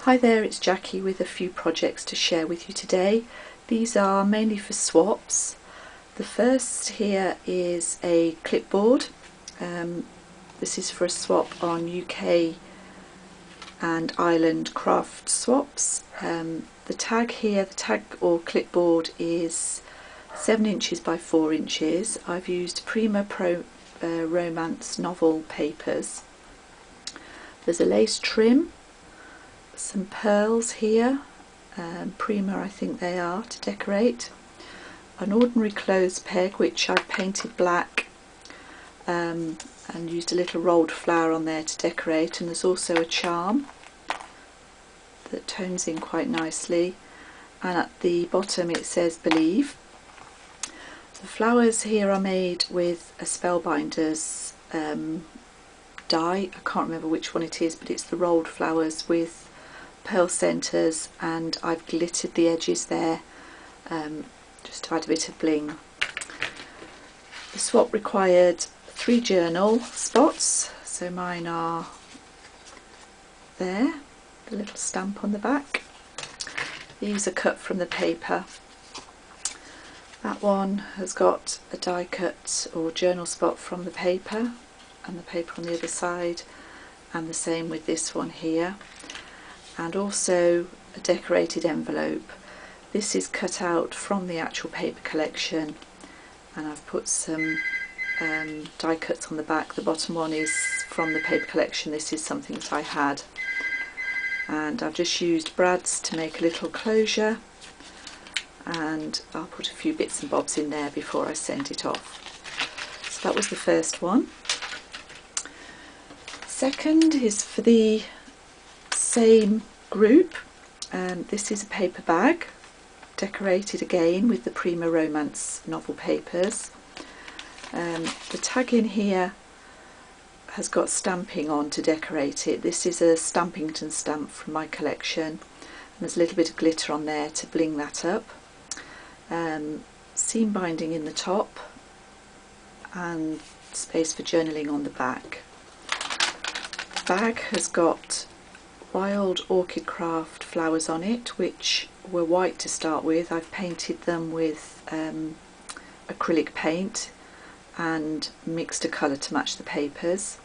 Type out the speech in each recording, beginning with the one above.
Hi there, it's Jackie with a few projects to share with you today. These are mainly for swaps. The first here is a clipboard. This is for a swap on UK and Ireland craft swaps. The tag here, the tag or clipboard is 7 inches by 4 inches. I've used Prima Pro Romance novel papers. There's a lace trim, some pearls here, Prima I think they are, to decorate, an ordinary clothes peg which I've painted black and used a little rolled flower on there to decorate, and there's also a charm that tones in quite nicely, and at the bottom it says Believe. The flowers here are made with a Spellbinders die. I can't remember which one it is, but it's the rolled flowers with pearl centres, and I've glittered the edges there just to add a bit of bling. The swap required 3 journal spots, so mine are there, the little stamp on the back. These are cut from the paper. That one has got a die cut or journal spot from the paper and the paper on the other side, and the same with this one here, and also a decorated envelope. This is cut out from the actual paper collection, and I've put some die cuts on the back. The bottom one is from the paper collection. This is something that I had, and I've just used brads to make a little closure, and I'll put a few bits and bobs in there before I send it off. So that was the first one. Second is for the same group. This is a paper bag decorated again with the Prima Romance novel papers. The tag in here has got stamping on to decorate it. This is a Stampington stamp from my collection, and there's a little bit of glitter on there to bling that up. Seam binding in the top and space for journaling on the back. The bag has got Wild Orchid Craft flowers on it, which were white to start with. I've painted them with acrylic paint and mixed a colour to match the papers.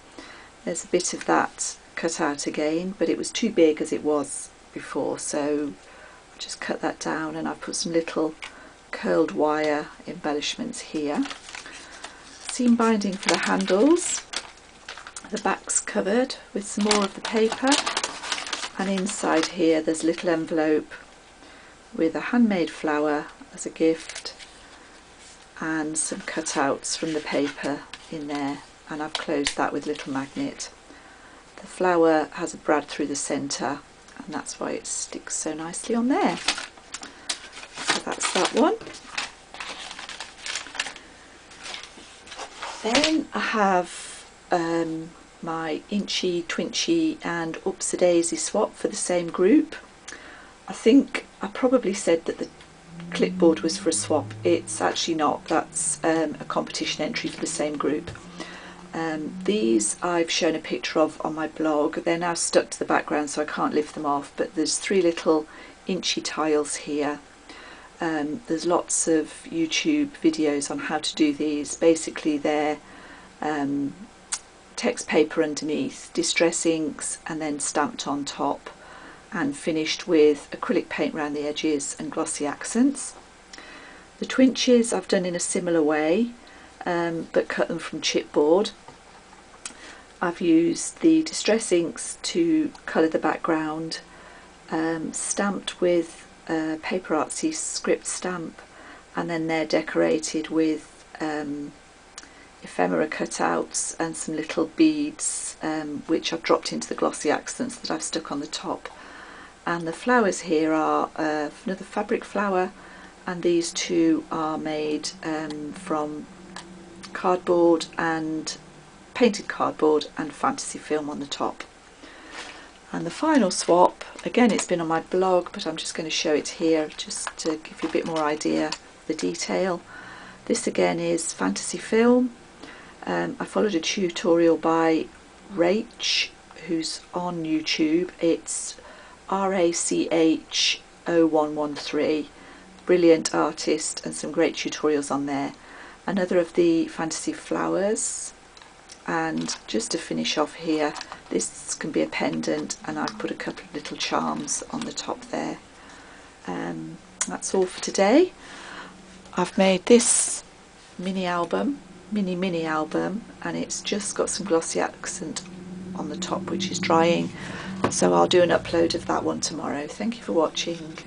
There's a bit of that cut out again, but it was too big as it was before, so I just cut that down, and I've put some little curled wire embellishments here. Seam binding for the handles. The back's covered with some more of the paper, and inside here there's a little envelope with a handmade flower as a gift and some cutouts from the paper in there, and I've closed that with a little magnet. The flower has a brad through the centre, and that's why it sticks so nicely on there. So that's that one. Then I have my Inchy, Twinchy and Oops-a-Daisy swap for the same group. I think I probably said that the clipboard was for a swap. It's actually not. That's a competition entry for the same group. These I've shown a picture of on my blog. They're now stuck to the background so I can't lift them off, but there's 3 little Inchy tiles here. There's lots of YouTube videos on how to do these. Basically they're text paper underneath, distress inks, and then stamped on top and finished with acrylic paint around the edges and glossy accents. The twinches I've done in a similar way, but cut them from chipboard. I've used the distress inks to colour the background, stamped with Paper Artsy script stamp, and then they're decorated with ephemera cutouts and some little beads which I've dropped into the glossy accents that I've stuck on the top. And the flowers here are another fabric flower, and these 2 are made from cardboard and painted cardboard and fantasy film on the top. And the final swap, again it's been on my blog, but I'm just going to show it here just to give you a bit more idea of the detail. This again is fantasy film. I followed a tutorial by Rach, who's on YouTube. It's RACH0113. Brilliant artist and some great tutorials on there. Another of the fantasy flowers, and just to finish off here, this can be a pendant, and I've put a couple of little charms on the top there. That's all for today. I've made this mini album, mini album, and it's just got some glossy accent on the top which is drying, so I'll do an upload of that one tomorrow. Thank you for watching.